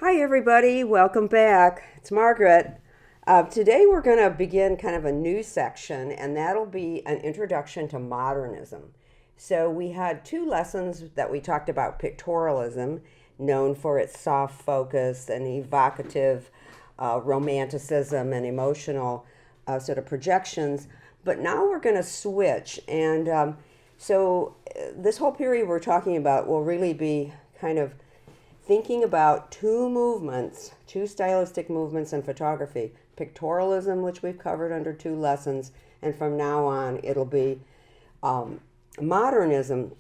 Hi, everybody. Welcome back. It's Margaret. Today we're going to begin kind of a new section, and that'll be an introduction to modernism. So we had two lessons that we talked about pictorialism, known for its soft focus and evocative romanticism and emotional sort of projections. But now we're going to switch. This whole period we're talking about will really be kind of thinking about two movements, two stylistic movements in photography. Pictorialism, which we've covered under two lessons, and from now on it'll be modernism.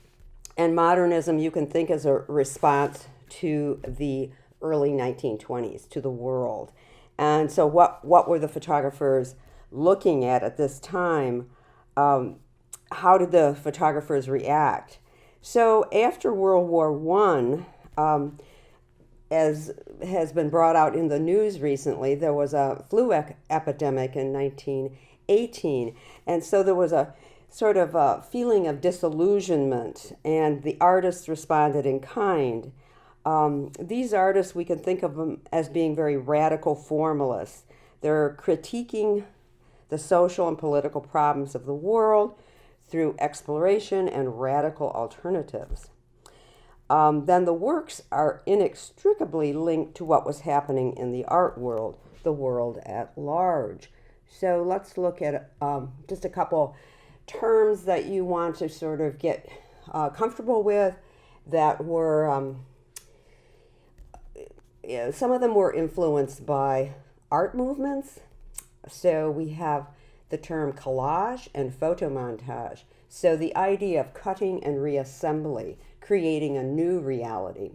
And modernism you can think as a response to the early 1920s, to the world. And so what were the photographers looking at this time? How did the photographers react? So after World War I, as has been brought out in the news recently, there was a flu epidemic in 1918. And so there was a sort of a feeling of disillusionment, and the artists responded in kind. These artists, we can think of them as being very radical formalists. They're critiquing the social and political problems of the world through exploration and radical alternatives. Then the works are inextricably linked to what was happening in the art world, the world at large. So let's look at just a couple terms that you want to sort of get comfortable with that were, some of them were influenced by art movements. So we have the term collage and photomontage. So the idea of cutting and reassembly, creating a new reality.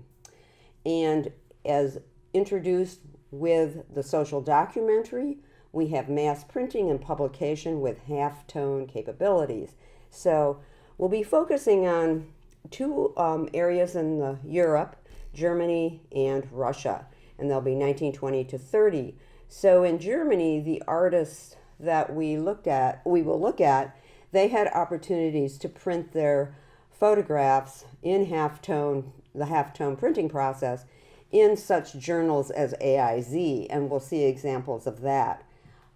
And as introduced with the social documentary, we have mass printing and publication with half-tone capabilities. So we'll be focusing on two areas in Europe, Germany and Russia, and they'll be 1920 to 30. So in Germany, the artists that we will look at, they had opportunities to print their photographs in the half-tone printing process in such journals as AIZ, and we'll see examples of that.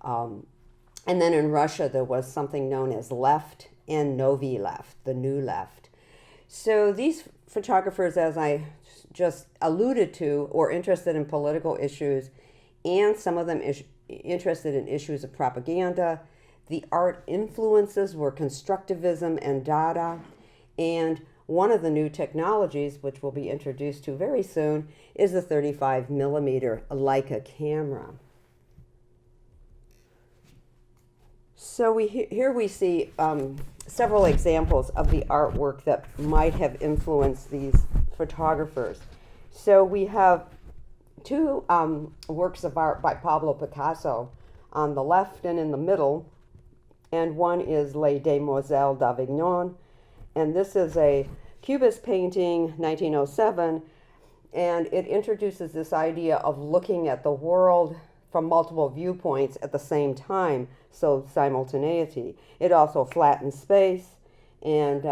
And then in Russia, there was something known as left and novi left, the new left. So these photographers, as I just alluded to, were interested in political issues, and some of them interested in issues of propaganda. The art influences were Constructivism and Dada. And one of the new technologies, which we'll be introduced to very soon, is the 35 millimeter Leica camera. So here we see several examples of the artwork that might have influenced these photographers. So we have two works of art by Pablo Picasso on the left and in the middle, and one is Les Demoiselles d'Avignon. And this is a Cubist painting, 1907, and it introduces this idea of looking at the world from multiple viewpoints at the same time, so simultaneity. It also flattens space. And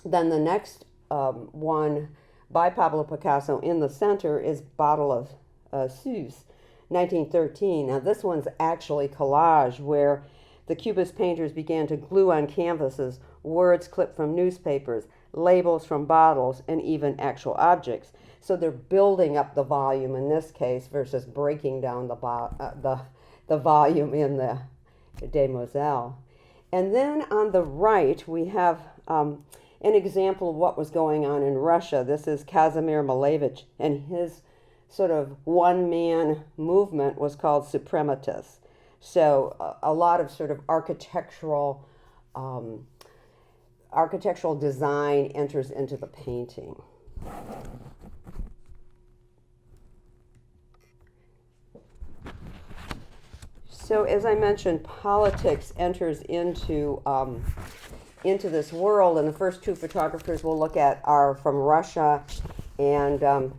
then the next one by Pablo Picasso in the center is Bottle of Suze, 1913. Now this one's actually collage, where the Cubist painters began to glue on canvases words clipped from newspapers, labels from bottles, and even actual objects. So they're building up the volume in this case versus breaking down the volume in the Demoiselle. And then on the right, we have an example of what was going on in Russia. This is Kazimir Malevich, and his sort of one-man movement was called Suprematists. So a lot of sort of architectural design enters into the painting. So as I mentioned, politics enters into this world, and the first two photographers we'll look at are from Russia, and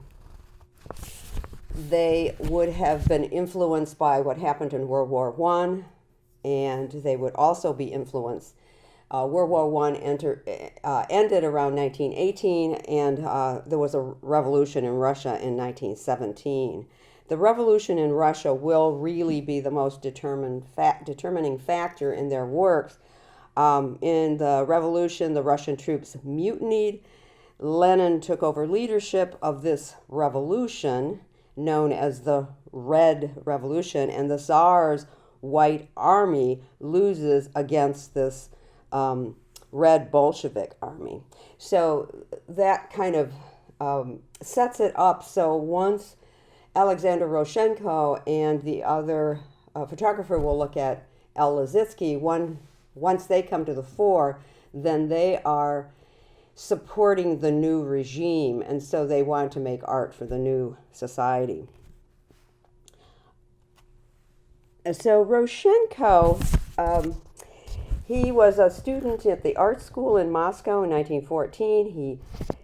they would have been influenced by what happened in World War I, and they would also be influenced World War I ended around 1918, and there was a revolution in Russia in 1917. The revolution in Russia will really be the most determining factor in their works. In the revolution, the Russian troops mutinied. Lenin took over leadership of this revolution, known as the Red Revolution, and the Tsar's White Army loses against this Red Bolshevik Army. So that kind of sets it up. So once Alexander Roshenko and the other photographer will look at Lissitzky, once they come to the fore, then they are supporting the new regime, and so they want to make art for the new society. So Roshenko, he was a student at the art school in Moscow in 1914.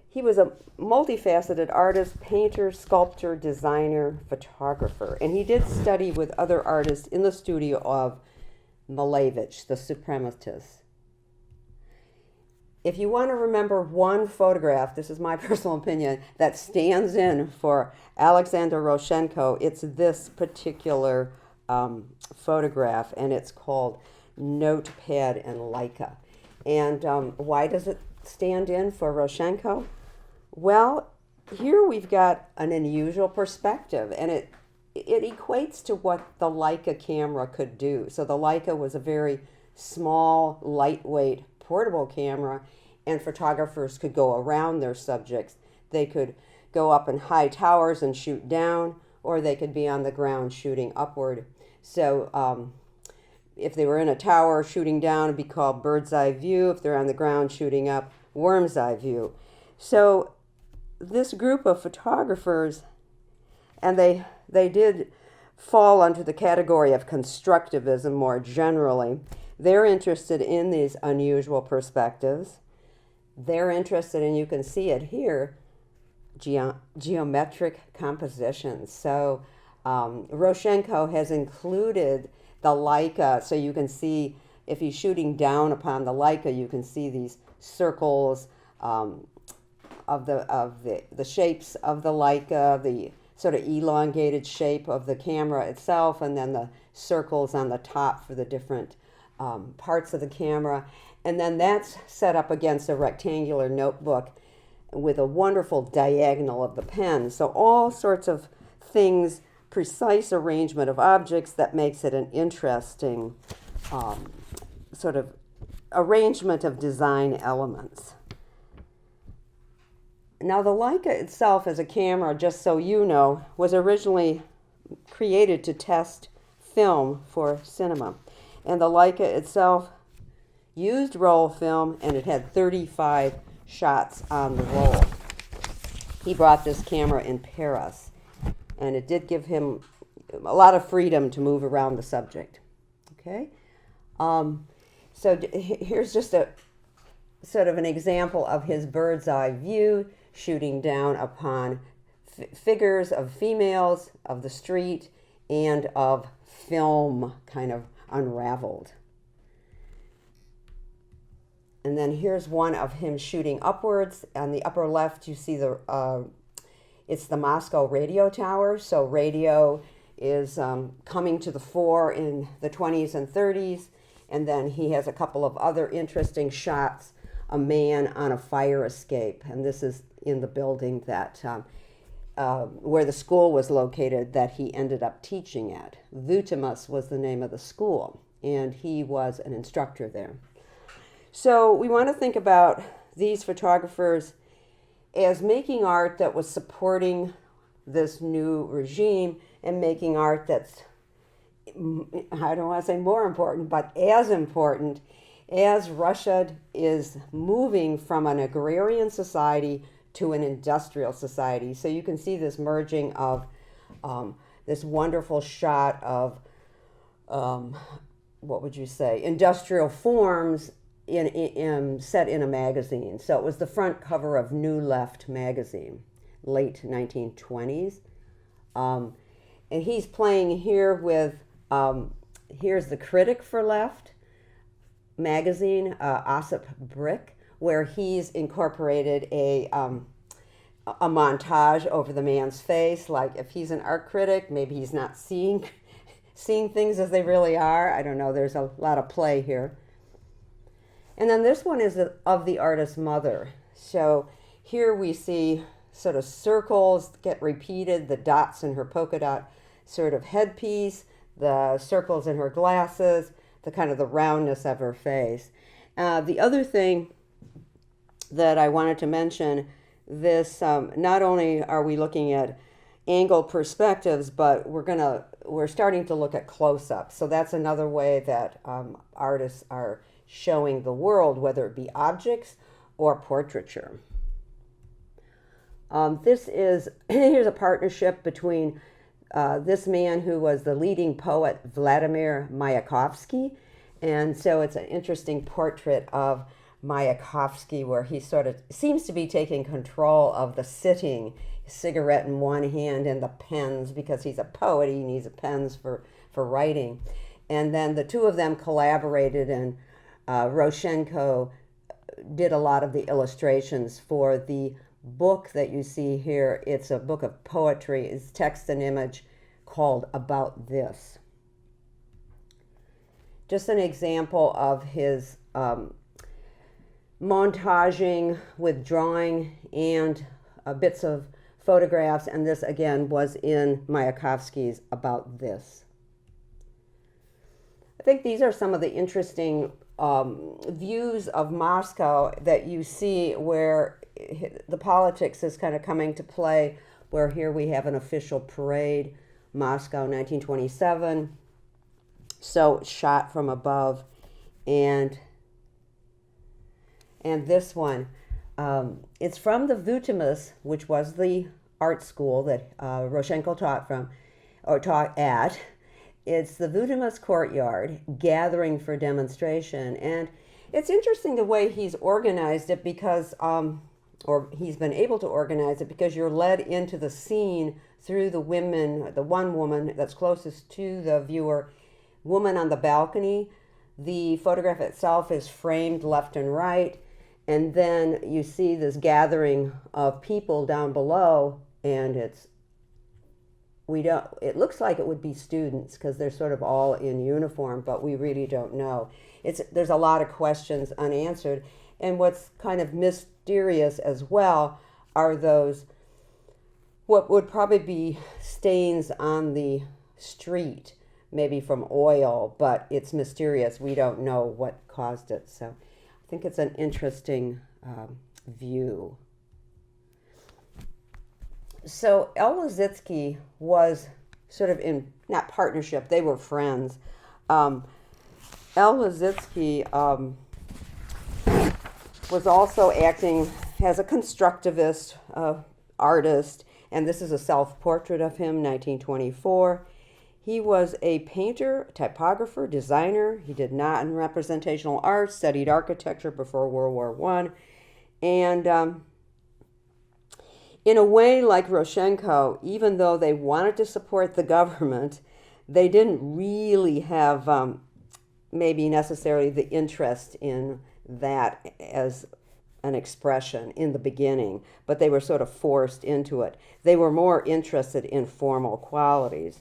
He was a multifaceted artist, painter, sculptor, designer, photographer, and he did study with other artists in the studio of Malevich, the suprematist. If you want to remember one photograph, this is my personal opinion, that stands in for Alexander Roshenko, it's this particular photograph, and it's called Notepad and Leica. And why does it stand in for Roshenko? Well, here we've got an unusual perspective, and it equates to what the Leica camera could do. So the Leica was a very small, lightweight, portable camera, and photographers could go around their subjects. They could go up in high towers and shoot down, or they could be on the ground shooting upward. So if they were in a tower shooting down, it'd be called bird's eye view. If they're on the ground shooting up, worm's eye view. So this group of photographers, and they did fall under the category of constructivism more generally. They're interested in these unusual perspectives. They're interested in, you can see it here, geometric compositions. So Roshenko has included the Leica, so you can see, if he's shooting down upon the Leica, you can see these circles of the shapes of the Leica, the sort of elongated shape of the camera itself, and then the circles on the top for the different parts of the camera. And then that's set up against a rectangular notebook with a wonderful diagonal of the pen. So all sorts of things, precise arrangement of objects that makes it an interesting sort of arrangement of design elements. Now the Leica itself as a camera, just so you know, was originally created to test film for cinema. And the Leica itself used roll film, and it had 35 shots on the roll. He brought this camera in Paris, and it did give him a lot of freedom to move around the subject. Okay? So here's just a sort of an example of his bird's eye view, shooting down upon figures of females, of the street, and of film kind of unraveled. And then here's one of him shooting upwards. On the upper left, you see it's the Moscow radio tower. So radio is coming to the fore in the 20s and 30s. And then he has a couple of other interesting shots, a man on a fire escape. And this is in the building that where the school was located that he ended up teaching at. Vutimus was the name of the school, and he was an instructor there. So we want to think about these photographers as making art that was supporting this new regime and making art that's, I don't want to say more important, but as important as Russia is moving from an agrarian society to an industrial society. So you can see this merging of this wonderful shot of, what would you say, industrial forms set in a magazine. So it was the front cover of New Left magazine, late 1920s. And he's playing here with, here's the critic for Left, magazine, Ossip Brick, where he's incorporated a montage over the man's face. Like if he's an art critic, maybe he's not seeing things as they really are. I don't know. There's a lot of play here. And then this one is of the artist's mother. So here we see sort of circles get repeated, the dots in her polka dot sort of headpiece, the circles in her glasses, the kind of the roundness of her face. The other thing that I wanted to mention, this not only are we looking at angle perspectives, but we're starting to look at close-ups. So that's another way that artists are showing the world, whether it be objects or portraiture. Here's a partnership between this man who was the leading poet, Vladimir Mayakovsky. And so it's an interesting portrait of Mayakovsky where he sort of seems to be taking control of the sitting, cigarette in one hand and the pens, because he's a poet, he needs pens for writing. And then the two of them collaborated, and Roshenko did a lot of the illustrations for the book that you see here. It's a book of poetry. It's text and image called About This. Just an example of his montaging with drawing and bits of photographs, and this again was in Mayakovsky's About This. I think these are some of the interesting views of Moscow that you see where the politics is kind of coming to play, where here we have an official parade, Moscow 1927, so shot from above, and this one, it's from the Vutimus, which was the art school that Roshenko taught at. It's the Vutimus courtyard gathering for demonstration, and it's interesting the way he's organized it because, or he's been able to organize it because you're led into the scene through the one woman that's closest to the viewer, woman on the balcony. The photograph itself is framed left and right, and then you see this gathering of people down below, and it looks like it would be students because they're sort of all in uniform, but we really don't know. There's a lot of questions unanswered, and what's kind of mysterious as well are those, what would probably be stains on the street, maybe from oil, but it's mysterious. We don't know what caused it, so I think it's an interesting view. So Lissitzky was sort of in, not partnership, they were friends. Lissitzky was also acting as a constructivist artist, and this is a self-portrait of him, 1924. He was a painter, typographer, designer. He did non-representational art, studied architecture before World War I, and in a way like Roshenko, even though they wanted to support the government, they didn't really have maybe necessarily the interest in that as an expression in the beginning, but they were sort of forced into it. They were more interested in formal qualities.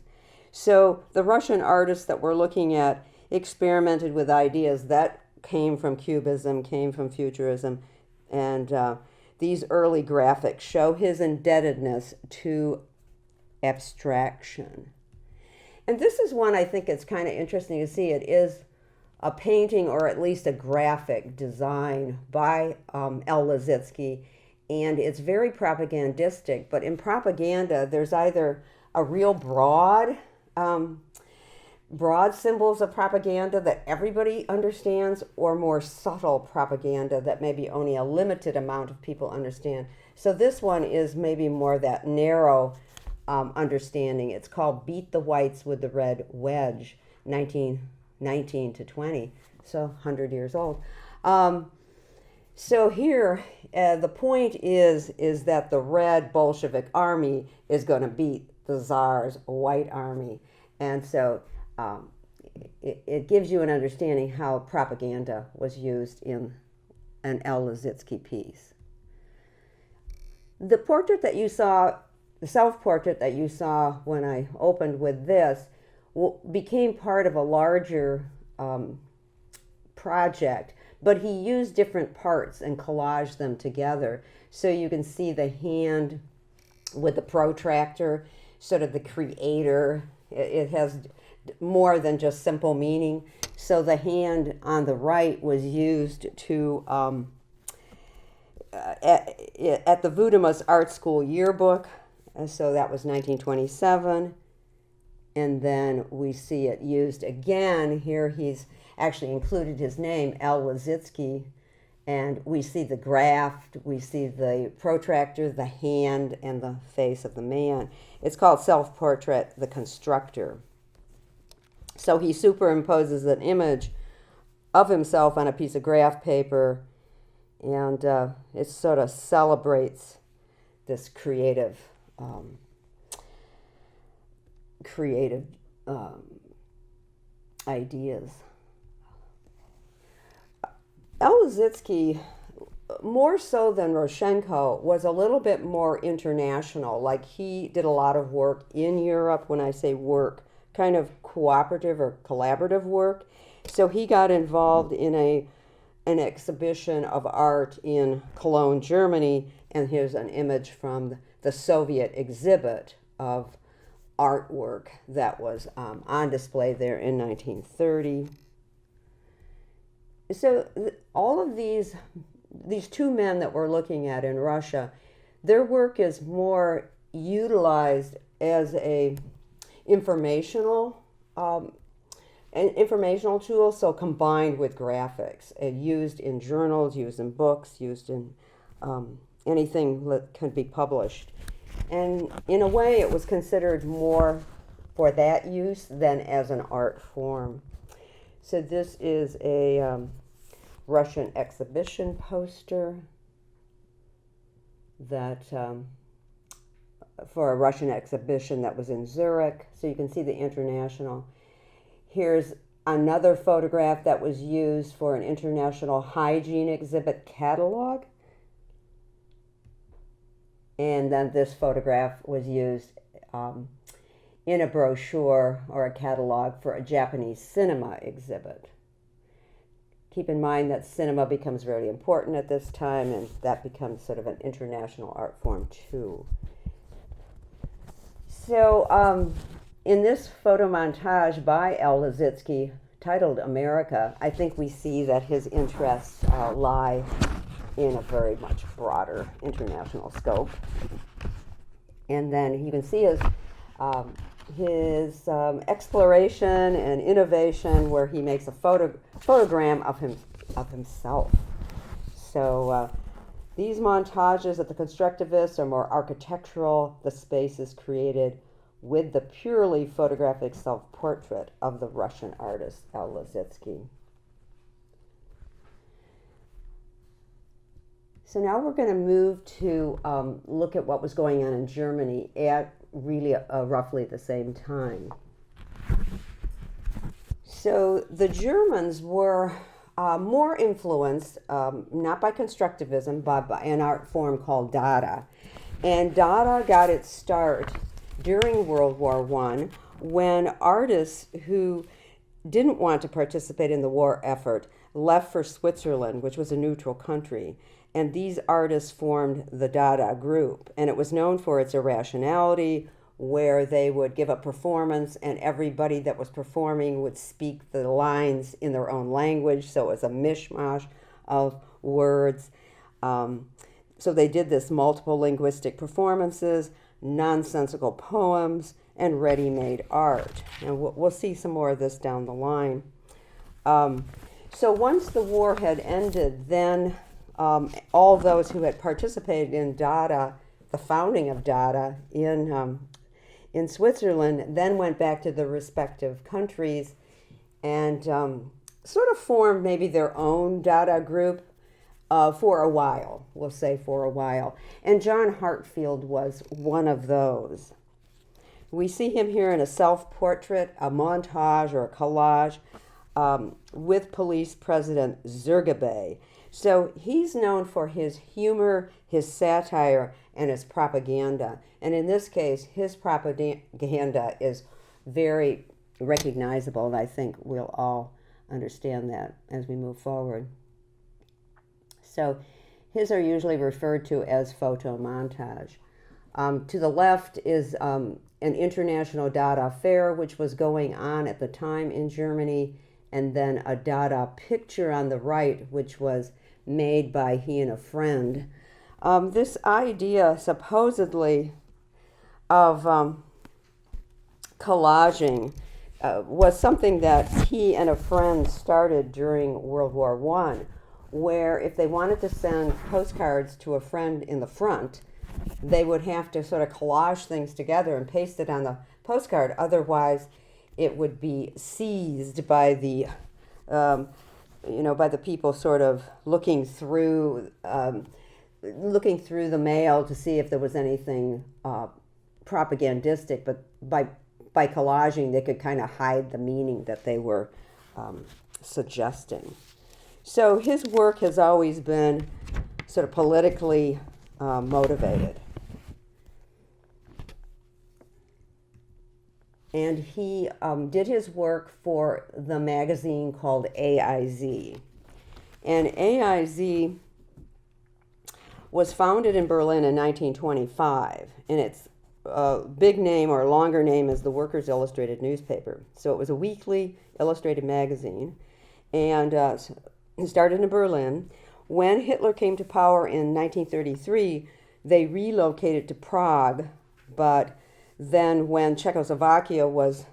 So the Russian artists that we're looking at experimented with ideas that came from Cubism, came from Futurism, and these early graphics show his indebtedness to abstraction. And this is one I think it's kind of interesting to see. It is a painting, or at least a graphic design by Lissitzky, and it's very propagandistic. But in propaganda, there's either a real broad symbols of propaganda that everybody understands, or more subtle propaganda that maybe only a limited amount of people understand. So this one is maybe more that narrow understanding. It's called Beat the Whites with the Red Wedge, 1919 to 20, so 100 years old. So here, the point is that the Red Bolshevik Army is going to beat the Tsar's White Army. And so it gives you an understanding how propaganda was used in an L. Lissitzky piece. The portrait that you saw, the self-portrait that you saw when I opened with this, became part of a larger project, but he used different parts and collaged them together. So you can see the hand with the protractor, sort of the creator. It has more than just simple meaning. So the hand on the right was used to, at the Vudemas Art School yearbook, so that was 1927. And then we see it used again. Here he's actually included his name, L. Lissitzky, and we see the graft, we see the protractor, the hand, and the face of the man. It's called Self-Portrait, the Constructor. So he superimposes an image of himself on a piece of graph paper, and it sort of celebrates this creative ideas. L. Lissitzky, more so than Roshenko, was a little bit more international. Like, he did a lot of work in Europe. When I say work, kind of cooperative or collaborative work. So he got involved in an exhibition of art in Cologne, Germany, and here's an image from the Soviet exhibit of artwork that was on display there in 1930. So all of these two men that we're looking at in Russia, their work is more utilized as a informational tool, so combined with graphics, and used in journals, used in books, used in anything that can be published. And in a way, it was considered more for that use than as an art form. So this is a Russian exhibition poster that for a Russian exhibition that was in Zurich. So you can see the international. Here's another photograph that was used for an international hygiene exhibit catalog. And then this photograph was used in a brochure or a catalog for a Japanese cinema exhibit. Keep in mind that cinema becomes very important at this time, and that becomes sort of an international art form too. So in this photo montage by L. Lissitzky, titled America, I think we see that his interests lie in a very much broader international scope. And then you can see his exploration and innovation, where he makes a photogram of himself. So these montages at the Constructivists are more architectural. The space is created with the purely photographic self-portrait of the Russian artist L. Lissitzky. So now we're going to move to look at what was going on in Germany at really roughly the same time. So the Germans were more influenced, not by Constructivism, but by an art form called Dada. And Dada got its start during World War I, when artists who didn't want to participate in the war effort left for Switzerland, which was a neutral country. And these artists formed the Dada group, and it was known for its irrationality, where they would give a performance and everybody that was performing would speak the lines in their own language, so it was a mishmash of words. So they did this multiple linguistic performances, nonsensical poems, and ready-made art. And we'll see some more of this down the line. So once the war had ended, then all those who had participated in Dada, the founding of Dada in Switzerland, then went back to their respective countries and sort of formed maybe their own Dada group for a while, we'll say for a while. And John Heartfield was one of those. We see him here in a self-portrait, a montage or a collage with police president Zergabay. So he's known for his humor, his satire, and his propaganda. And in this case, his propaganda is very recognizable, and I think we'll all understand that as we move forward. So his are usually referred to as photo montage. To the left is an international Dada fair, which was going on at the time in Germany, and then a Dada picture on the right, which was made by he and a friend. This idea, supposedly, of collaging was something that he and a friend started during World War I, where if they wanted to send postcards to a friend in the front, they would have to sort of collage things together and paste it on the postcard. Otherwise, it would be seized by the, by the people sort of looking through the mail to see if there was anything propagandistic. But by collaging, they could kind of hide the meaning that they were suggesting. So his work has always been sort of politically motivated. And he did his work for the magazine called AIZ. And AIZ was founded in Berlin in 1925, and its big name or longer name is the Workers' Illustrated newspaper. So it was a weekly illustrated magazine, and it started in Berlin. When Hitler came to power in 1933, they relocated to Prague, but then when Czechoslovakia was,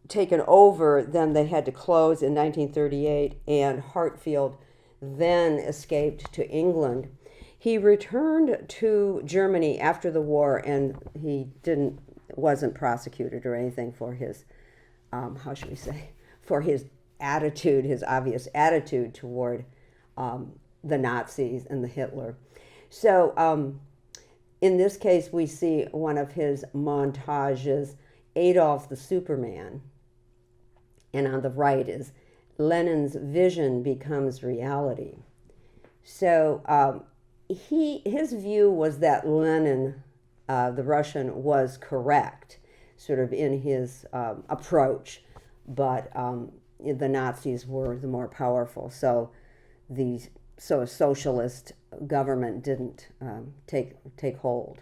taken over, then they had to close in 1938, and Heartfield then escaped to England. He returned to Germany after the war, and he wasn't prosecuted or anything for his, for his attitude, his obvious attitude toward the Nazis and the Hitler. So in this case, we see one of his montages, Adolf the Superman, and on the right is Lenin's vision becomes reality. So his view was that Lenin, the Russian, was correct, sort of in his approach, but the Nazis were the more powerful. So a socialist government didn't take hold.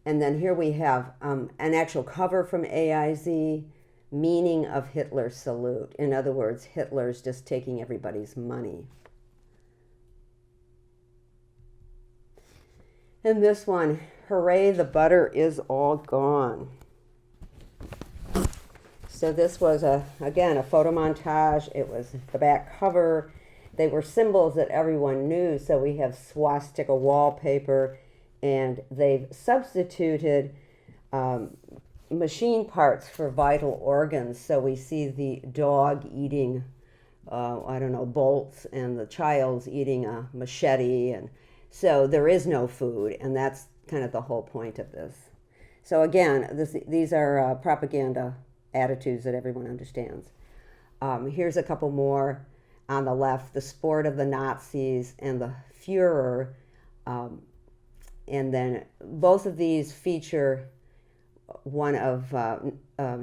And then here we have an actual cover from AIZ, meaning of Hitler's salute. In other words, Hitler's just taking everybody's money. And this one, hooray, the butter is all gone. So this was, again, a photo montage. It was the back cover. They were symbols that everyone knew. So we have swastika wallpaper, and they've substituted machine parts for vital organs. So we see the dog eating, bolts, and the child's eating a machete. And so there is no food, and that's kind of the whole point of this. So again, these are propaganda attitudes that everyone understands. Here's a couple more on the left, the sport of the Nazis and the Führer. And then both of these feature one of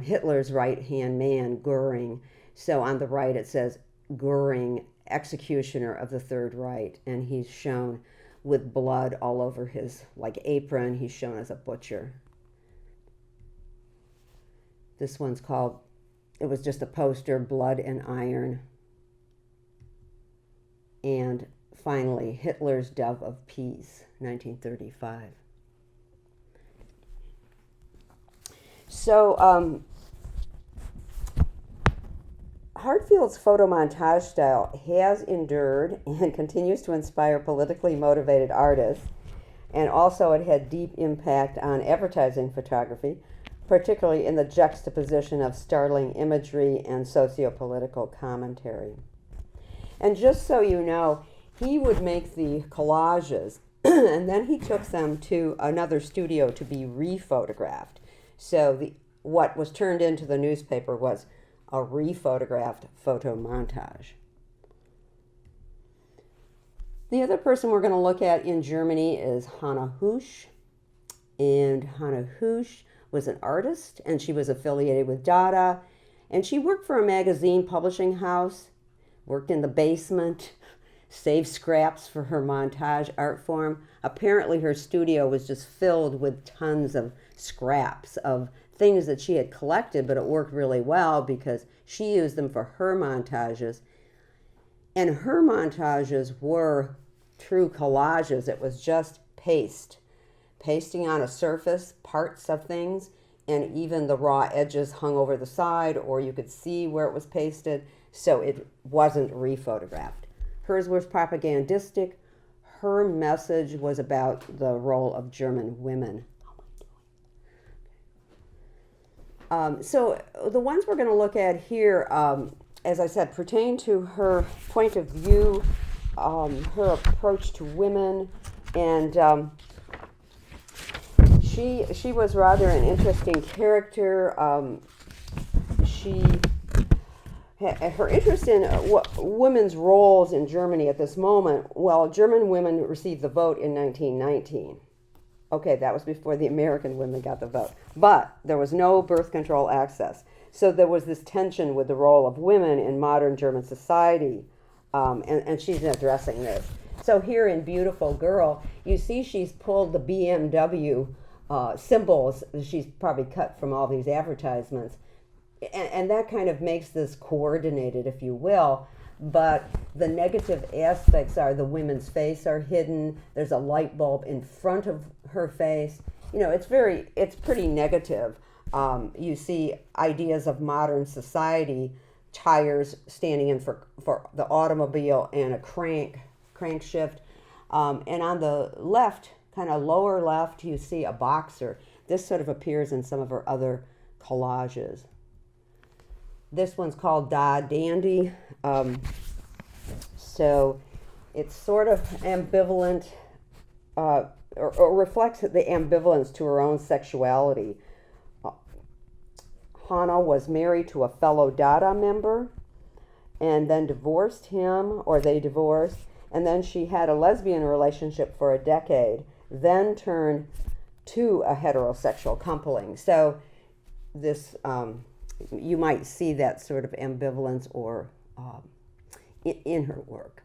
Hitler's right-hand man, Goering. So on the right it says Goering, executioner of the Third Reich, and he's shown with blood all over his apron. He's shown as a butcher. This one's called, it was just a poster, Blood and Iron. And finally, Hitler's Dove of Peace, 1935. So Heartfield's photo montage style has endured and continues to inspire politically motivated artists, and also it had deep impact on advertising photography, particularly in the juxtaposition of startling imagery and socio-political commentary. And just so you know, he would make the collages And then he took them to another studio to be rephotographed. So what was turned into the newspaper was a rephotographed photo montage. The other person we're going to look at in Germany is Hanna Höch. And Hanna Höch was an artist, and she was affiliated with Dada. And she worked for a magazine publishing house, worked in the basement, saved scraps for her montage art form. Apparently her studio was just filled with tons of scraps of things that she had collected, but it worked really well because she used them for her montages. And her montages were true collages. It was just pasting on a surface parts of things, and even the raw edges hung over the side, or you could see where it was pasted, so it wasn't rephotographed. Hers was propagandistic. Her message was about the role of German women. So the ones we're going to look at here, as I said, pertain to her point of view, her approach to women, and she was rather an interesting character. Her interest in women's roles in Germany at this moment, well, German women received the vote in 1919. Okay, that was before the American women got the vote. But there was no birth control access. So there was this tension with the role of women in modern German society, and she's addressing this. So here in Beautiful Girl, you see she's pulled the BMW symbols she's probably cut from all these advertisements. And that kind of makes this coordinated, if you will. But the negative aspects are the women's face are hidden. There's a light bulb in front of her face. You know, it's pretty negative. You see ideas of modern society, tires standing in for the automobile and a crankshift. And on the left, kind of lower left, you see a boxer. This sort of appears in some of her other collages. This one's called Da Dandy. So it's sort of ambivalent, or reflects the ambivalence to her own sexuality. Hanna was married to a fellow Dada member and then divorced him, or they divorced, and then she had a lesbian relationship for a decade, then turned to a heterosexual coupling. So this... you might see that sort of ambivalence or in her work.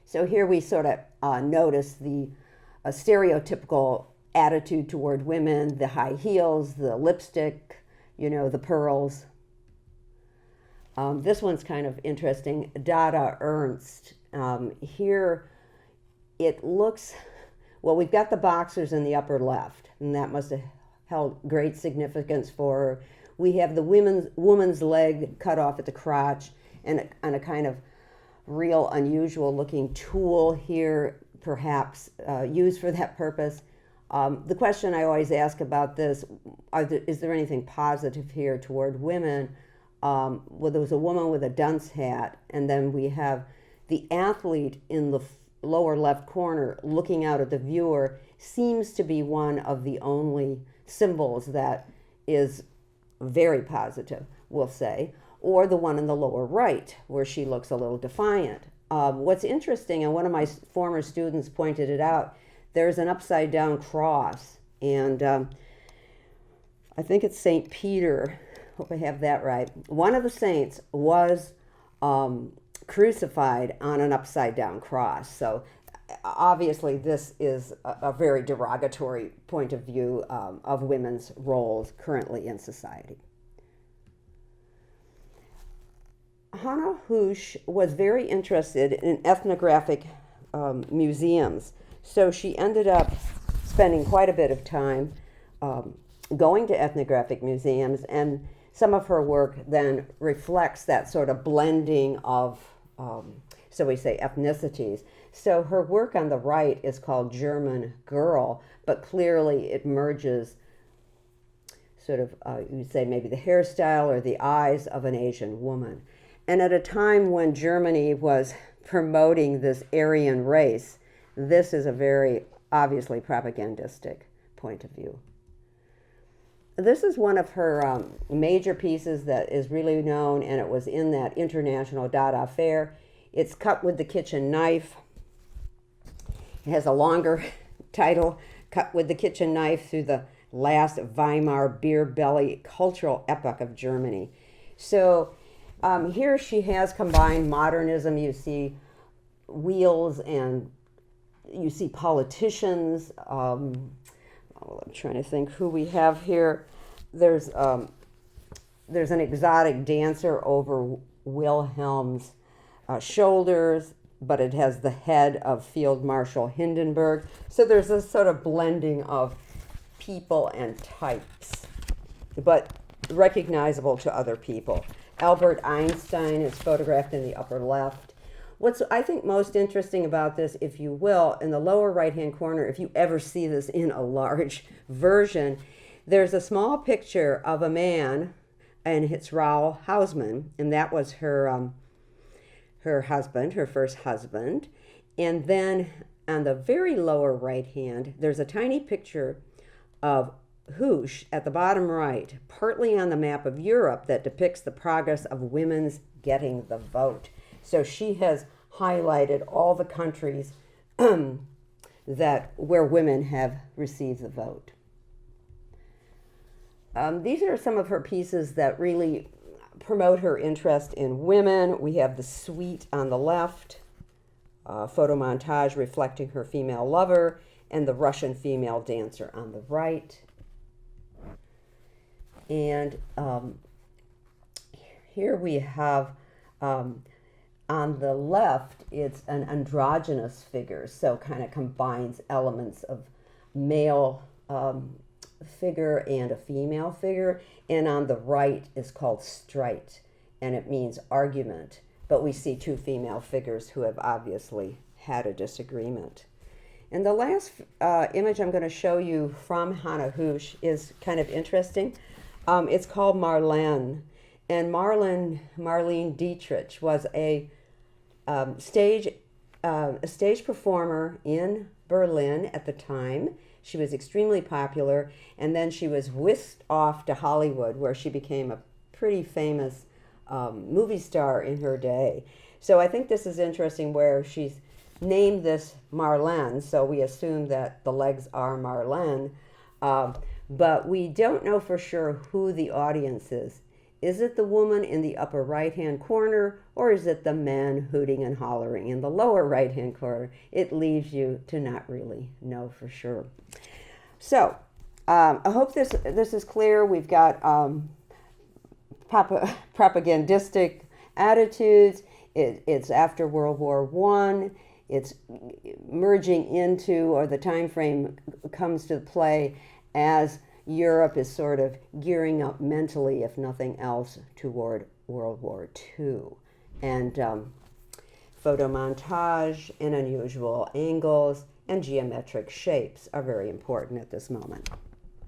So here we sort of notice the stereotypical attitude toward women, the high heels, the lipstick, the pearls. This one's kind of interesting. Dada Ernst. Here it looks, well, we've got the boxers in the upper left, and that must have held great significance for her. We have the woman's leg cut off at the crotch, and a kind of real unusual looking tool here, perhaps used for that purpose. The question I always ask about this, is there anything positive here toward women? Well, there was a woman with a dunce hat, and then we have the athlete in the lower left corner looking out at the viewer, seems to be one of the only symbols that is very positive, we'll say, or the one in the lower right where she looks a little defiant. What's interesting, and one of my former students pointed it out, there's an upside down cross, and I think it's St. Peter, hope I have that right. One of the saints was crucified on an upside down cross. So obviously this is a very derogatory point of view of women's roles currently in society. Hanna Höch was very interested in ethnographic museums, so she ended up spending quite a bit of time going to ethnographic museums, and some of her work then reflects that sort of blending of, so we say, ethnicities. So her work on the right is called German Girl, but clearly it merges sort of, you'd say maybe the hairstyle or the eyes of an Asian woman. And at a time when Germany was promoting this Aryan race, this is a very obviously propagandistic point of view. This is one of her major pieces that is really known, and it was in that International Dada Fair. It's Cut with the Kitchen Knife. It has a longer title, Cut with the Kitchen Knife Through the Last Weimar Beer Belly Cultural Epoch of Germany. So here she has combined modernism. You see wheels and you see politicians. I'm trying to think who we have here. There's an exotic dancer over Wilhelm's shoulders, but it has the head of Field Marshal Hindenburg. So there's this sort of blending of people and types, but recognizable to other people. Albert Einstein is photographed in the upper left. What's I think most interesting about this, if you will, in the lower right-hand corner, if you ever see this in a large version, there's a small picture of a man, and it's Raoul Hausmann, and that was her husband, her first husband. And then on the very lower right hand, there's a tiny picture of Höch at the bottom right, partly on the map of Europe, that depicts the progress of women's getting the vote. So she has highlighted all the countries where women have received the vote. These are some of her pieces that really promote her interest in women. We have the Suite on the left, photo montage reflecting her female lover, and the Russian female dancer on the right. And here we have, on the left, it's an androgynous figure, so kind of combines elements of male figure and a female figure. And on the right is called Streit, and it means argument. But we see two female figures who have obviously had a disagreement. And the last image I'm going to show you from Hanna Höch is kind of interesting. It's called Marlene. And Marlene Dietrich was a stage performer in Berlin at the time. She was extremely popular, and then she was whisked off to Hollywood, where she became a pretty famous movie star in her day. So I think this is interesting, where she's named this Marlene, so we assume that the legs are Marlene, but we don't know for sure who the audience is. Is it the woman in the upper right-hand corner, or is it the man hooting and hollering in the lower right-hand corner? It leaves you to not really know for sure. So I hope this is clear. We've got propagandistic attitudes. It's after World War I. It's merging into, or the time frame comes to play as Europe is sort of gearing up mentally, if nothing else, toward World War II. And photo montage and unusual angles and geometric shapes are very important at this moment.